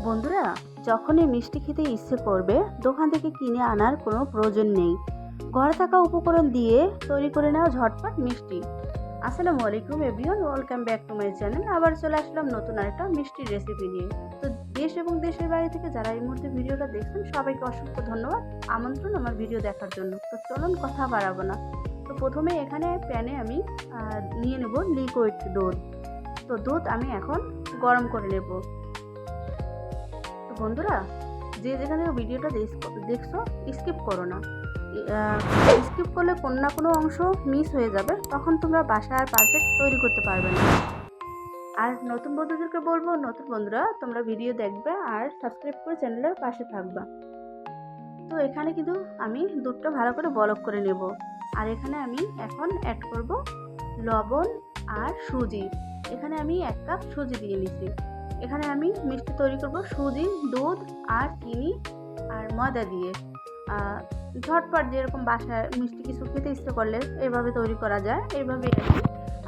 বন্ধুরা, যখনই মিষ্টি খেতে ইচ্ছে করবে দোকান থেকে কিনে আনার কোনো প্রয়োজন নেই। ঘরে থাকা উপকরণ দিয়ে তৈরি করে নেওয়া ঝটপট মিষ্টি। আসসালামু আলাইকুম everyone, welcome back to my channel. আবার চলে আসলাম নতুন আরেকটা মিষ্টির রেসিপি নিয়ে। তো দেশ এবং দেশের বাইরে থেকে যারা এই মুহূর্তে ভিডিওটা দেখছেন সবাইকে অসংখ্য ধন্যবাদ, আমন্ত্রণ আমার ভিডিও দেখার জন্য। তো চলুন কথা বাড়াবো না। তো প্রথমে এখানে প্যানে আমি নিয়ে নেব লিকুইড দুধ। তো দুধ আমি এখন গরম করে নেব। বন্ধুরা, যে যেখানে ভিডিওটা দেখছো স্কিপ করো না। স্কিপ করলে কোনো না কোনো অংশ মিস হয়ে যাবে, তখন তোমরা বাসায় আর পারফেক্ট তৈরি করতে পারবে না। আর নতুন বন্ধুদেরকে বলবো, নতুন বন্ধুরা তোমরা ভিডিও দেখবে আর সাবস্ক্রাইব করে চ্যানেলের পাশে থাকবা। তো এখানে কিন্তু আমি দুধটা ভালো করে বলক করে নেব। আর এখানে আমি এখন অ্যাড করব লবণ আর সুজি। এখানে আমি 1 কাপ সুজি দিয়ে নিচ্ছি। এখানে আমি মিষ্টি তৈরি করব সুজি, দুধ আর চিনি আর ময়দা দিয়ে। ঝটপট যেরকম বাসায় মিষ্টি কিছু খেতে ইচ্ছে করলে এইভাবে তৈরি করা যায়, এইভাবে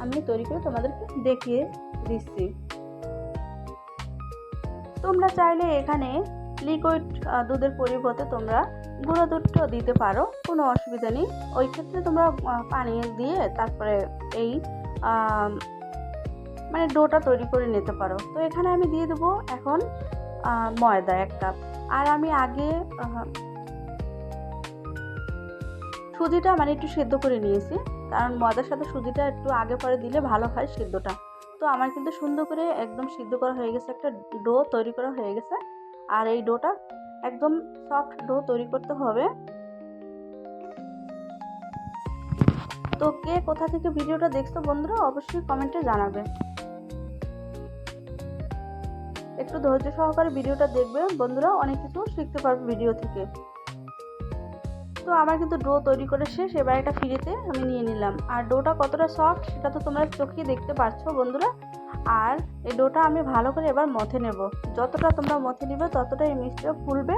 আমি তৈরি করে তোমাদেরকে দেখিয়ে দিচ্ছি। তোমরা চাইলে এখানে লিকুইড দুধের পরিবর্তে তোমরা গুঁড়ো দুধটাও দিতে পারো, কোনো অসুবিধা নেই। ওই ক্ষেত্রে তোমরা পানি দিয়ে তারপরে এই মানে ডোটা তৈরি করে নিতে পারো। তো এখানে আমি দিয়ে দেবো এখন ময়দা 1 কাপ। আর আমি আগে সুজিটা মানে একটু সেদ্ধ করে নিয়েছি, কারণ ময়দার সাথে সুজিটা একটু আগে পরে দিলে ভালো হয় সেদ্ধটা। তো আমার কিন্তু সুন্দর করে একদম সিদ্ধ করা হয়ে গেছে, একটা ডো তৈরি করা হয়ে গেছে। আর এই ডোটা একদম সফট ডো তৈরি করতে হবে। তো কে কোথা থেকে ভিডিওটা দেখছো বন্ধুরা অবশ্যই কমেন্টে জানাবে। একটু ধৈর্য সহকারে ভিডিওটা দেখবে বন্ধুরা, অনেক কিছু শিখতে পারবে ভিডিও থেকে। তো আমার কিন্তু ডো তৈরি করে শেষ। এবার একটা ফিরেতে আমি নিয়ে নিলাম। আর ডোটা কতটা সফট সেটা তো তোমরা চোখে দেখতে পাচ্ছ বন্ধুরা। আর এই ডোটা আমি ভালো করে এবার মথে নেব। যতটা তোমরা মথে নেবে ততটা এই মিষ্টিটা ফুলবে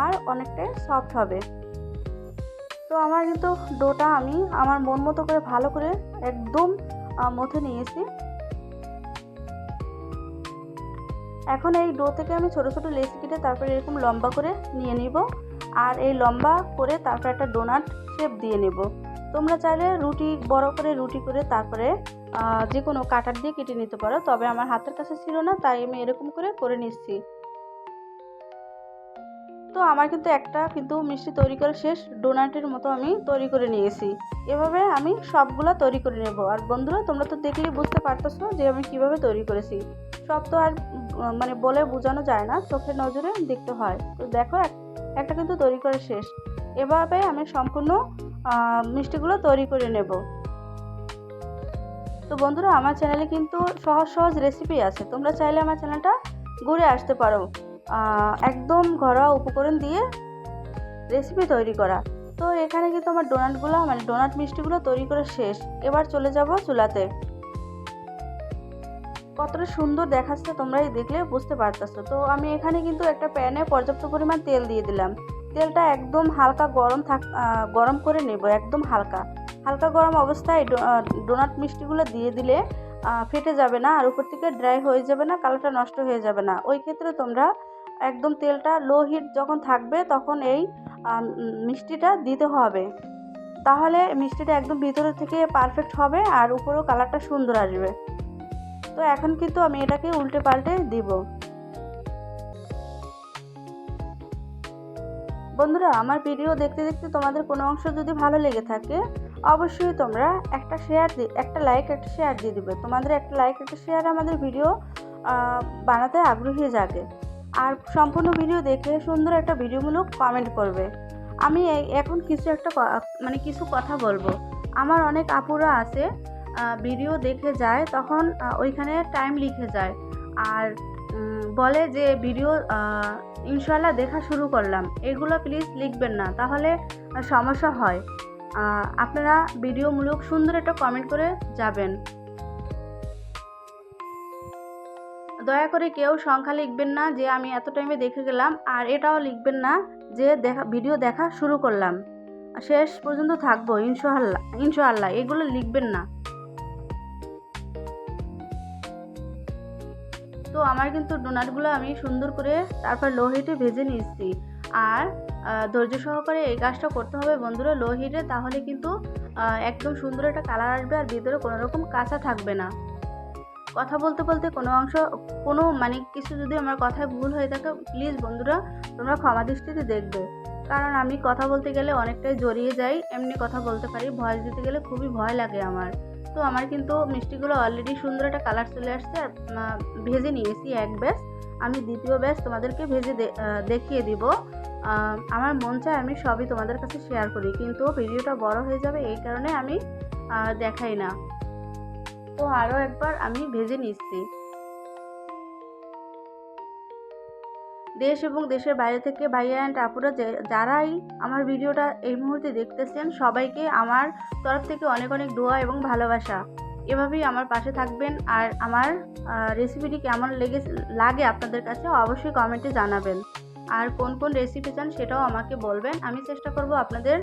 আর অনেকটাই সফট হবে। তো আমার কিন্তু ডোটা আমি আমার মন মতো করে ভালো করে একদম মথে নিয়েছি। এখন এই ডো থেকে আমি ছোট ছোট লেচি কেটে তারপরে এরকম লম্বা করে নিয়ে নিব। আর এই লম্বা করে তারপরে একটা ডোনাট শেপ দিয়ে নেব। তোমরা চাইলে রুটি বড় করে রুটি করে তারপরে যে কোনো কাটার দিয়ে কেটে নিতে পারো, তবে আমার হাতের কাছে ছিল না তাই আমি এরকম করে নিচ্ছি। তো আমার কিন্তু মিষ্টি তৈরি করে শেষ, ডোনাটের মতো আমি তৈরি করে নিয়েছি। এভাবে আমি সবগুলো তৈরি করে নেব। আর বন্ধুরা, তোমরা তো দেখলেই বুঝতে পারতেছো যে আমি কিভাবে তৈরি করেছি। সব তো আর মানে বলে বোঝানো যায় না, চোখের নজরে দেখতে হয়। তো দেখো একটা কিন্তু তৈরি করে শেষ। এভাবে আমি সম্পূর্ণ মিষ্টিগুলো তৈরি করে নেব। তো বন্ধুরা, আমার চ্যানেলে কিন্তু সহজ সহজ রেসিপি আছে, তোমরা চাইলে আমার চ্যানেলটা ঘুরে আসতে পারো। একদম ঘরোয়া উপকরণ দিয়ে রেসিপি তৈরি করা। তো এখানে কিন্তু আমার ডোনাট মিষ্টিগুলো তৈরি করে শেষ। এবার চলে যাব চুলাতে। কতটা সুন্দর দেখাচ্ছে তোমরাই দেখলে বুঝতে পারতেছো। তো আমি এখানে কিন্তু একটা প্যানে পর্যাপ্ত পরিমাণ তেল দিয়ে দিলাম। তেলটা একদম হালকা গরম করে নেব, একদম হালকা গরম অবস্থায় ডোনাট মিষ্টিগুলো দিয়ে দিলে ফেটে যাবে না আর উপর থেকে ড্রাই হয়ে যাবে না, কালারটা নষ্ট হয়ে যাবে না। ওই ক্ষেত্রে তোমরা একদম তেলটা লো হিট যখন থাকবে তখন এই মিষ্টিটা দিতে হবে, তাহলে মিষ্টিটা একদম ভিতরে থেকে পারফেক্ট হবে আর উপরেও কালারটা সুন্দর আসবে। তো এখন কিন্তু আমি এটাকে উল্টে পাল্টে দিব। বন্ধুরা, আমার ভিডিও দেখতে দেখতে তোমাদের কোনো অংশ যদি ভালো লেগে থাকে অবশ্যই তোমরা একটা লাইক একটা শেয়ার দিয়ে দিবে। তোমাদের একটা লাইক একটা শেয়ার আমাদের ভিডিও বানাতে আগ্রহী জাগে। আর সম্পূর্ণ ভিডিও দেখে সুন্দর একটা ভিডিওমূলক কমেন্ট করবে। আমি এখন কিছু কথা বলবো। আমার অনেক আপুরা আছে ভিডিও দেখে যায়, তখন ওইখানে টাইম লিখে যায় আর বলে যে ভিডিও ইনশাল্লাহ দেখা শুরু করলাম। এগুলো প্লিজ লিখবেন না, তাহলে সমস্যা হয়। আপনারা ভিডিওমূলক সুন্দর একটা কমেন্ট করে যাবেন। দয়া করে কেউ সংখ্যা লিখবেন না যে আমি এত টাইমে দেখে গেলাম, আর এটাও লিখবেন না যে ভিডিও দেখা শুরু করলাম, শেষ পর্যন্ত থাকবো ইনশাআল্লাহ এগুলো লিখবেন না। তো আমার কিন্তু ডোনাটগুলো আমি সুন্দর করে তারপর লো হিটে ভেজে নিচ্ছি। আর ধৈর্য সহকারে এই কাজটা করতে হবে বন্ধুরা লো হিটে, তাহলে কিন্তু একদম সুন্দর একটা কালার আসবে আর ভিতরে কোনো রকম কাঁচা থাকবে না। কথা বলতে বলতে কোনো মানে কিছু যদি আমার কথায় ভুল হয়ে থাকে প্লিজ বন্ধুরা তোমরা ক্ষমা দৃষ্টিতে দেখবে, কারণ আমি কথা বলতে গেলে অনেকটাই জড়িয়ে যাই, এমনি কথা বলতে পারি, ভয়েস দিতে গেলে খুবই ভয় লাগে আমার। তো আমার কিন্তু মিষ্টিগুলো অলরেডি সুন্দর একটা কালার চলে আসছে আর ভেজে নিয়েছি এক ব্যাচ। আমি দ্বিতীয় ব্যাচ তোমাদেরকে ভেজে দেখিয়ে দিব। আমার মন চায় আমি সবই তোমাদের কাছে শেয়ার করি, কিন্তু ভিডিওটা বড় হয়ে যাবে এই কারণে আমি দেখাই না। তো আরও একবার আমি ভেজে নিচ্ছি। দেশ এবং দেশের বাইরে থেকে ভাইয়া অ্যান্ড আপুরা যারাই আমার ভিডিওটা এই মুহূর্তে দেখতেছেন সবাইকে আমার তরফ থেকে অনেক অনেক দোয়া এবং ভালোবাসা। এভাবেই আমার পাশে থাকবেন। আর আমার রেসিপিটি কেমন লাগে আপনাদের কাছে অবশ্যই কমেন্টে জানাবেন। আর কোন কোন রেসিপি চান সেটাও আমাকে বলবেন, আমি চেষ্টা করব আপনাদের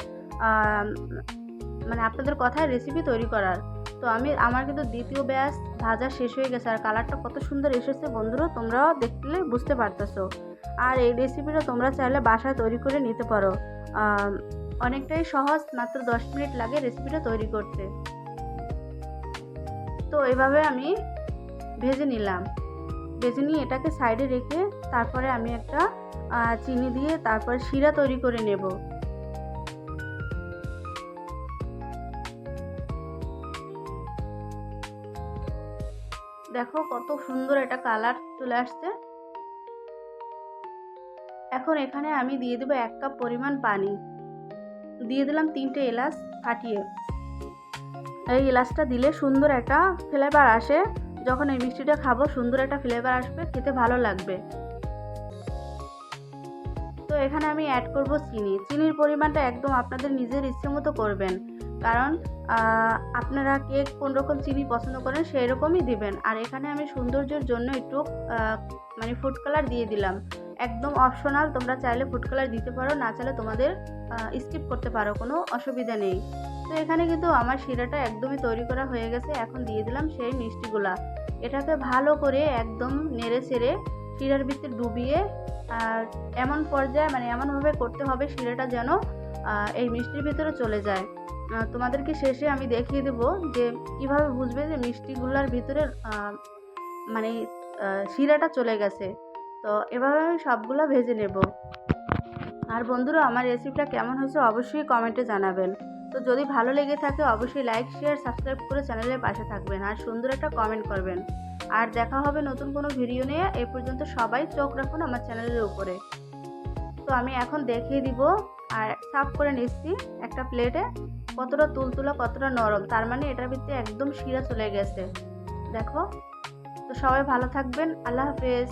মানে আপনাদের কথায় রেসিপি তৈরি করার। তো আমার কিন্তু দ্বিতীয় ব্যাচ ভাজা শেষ হয়ে গেছে আর কালারটা কত সুন্দর এসেছে বন্ধুরা, তোমরাও দেখলে বুঝতে পারতেছো। আর এই রেসিপিটা তোমরা চাইলে বাসায় তৈরি করে নিতে পারো, অনেকটাই সহজ, মাত্র 10 মিনিট লাগে রেসিপিটা তৈরি করতে। তো এভাবে আমি ভেজে নিলাম, ভেজে নিয়ে এটাকে সাইডে রেখে তারপরে আমি একটা চিনি দিয়ে তারপর শিরা তৈরি করে নেব। দেখো কত সুন্দর একটা কালার চলে আসছে। এখন এখানে আমি দিয়ে দেবো 1 কাপ পরিমাণ পানি, দিয়ে দিলাম 3টে এলাচ ফাটিয়ে। এই এলাচটা দিলে সুন্দর একটা ফ্লেভার আসে, যখন এই মিষ্টিটা খাবো সুন্দর একটা ফ্লেভার আসবে, খেতে ভালো লাগবে। তো এখানে আমি অ্যাড করব চিনির পরিমাণটা একদম আপনাদের নিজের ইচ্ছে মতো করবেন, কারণ আপনারা কে কোন রকম চিনি পছন্দ করেন সেই রকমই দিবেন। আর এখানে আমি সৌন্দর্যের জন্য একটু মানে ফুড কালার দিয়ে দিলাম, একদম অপশনাল, তোমরা চাইলে ফুড কালার দিতে পারো, না চাইলে তোমাদের স্কিপ করতে পারো, কোনো অসুবিধা নেই। তো এখানে কিন্তু আমার শিরাটা একদমই তৈরি করা হয়ে গেছে। এখন দিয়ে দিলাম সেই মিষ্টিগুলা, এটাকে ভালো করে একদম নেড়ে চেড়ে শিরার ভিতরে ডুবিয়ে এমন পর্যায়ে মানে এমনভাবে করতে হবে শিরাটা যেন এই মিষ্টির ভিতরে চলে যায়। তোমাদেরকে শেষে আমি দেখিয়ে দেবো যে কিভাবে বুঝবে যে মিষ্টিগুলার ভিতরে মানে শিরাটা চলে গেছে। তো এভাবে আমি সবগুলো ভেজে নেব। আর বন্ধুরা আমার রেসিপিটা কেমন হয়েছে অবশ্যই কমেন্টে জানাবেন। তো যদি ভালো লেগে থাকে অবশ্যই লাইক শেয়ার সাবস্ক্রাইব করে চ্যানেলের পাশে থাকবেন আর সুন্দর একটা কমেন্ট করবেন। আর দেখা হবে নতুন কোনো ভিডিও নিয়ে। এই পর্যন্ত সবাই চোখ রাখুন আমার চ্যানেলের উপরে। তো আমি এখন দেখিয়ে দিব আর সার্ভ করে নিচ্ছি একটা প্লেটে, কতটা তুলতুলা কতটা নরম, তার মানে এটার ভিতরে একদম শিরা চলে গেছে। দেখো, তো সবাই ভালো থাকবেন, আল্লাহ হাফেজ।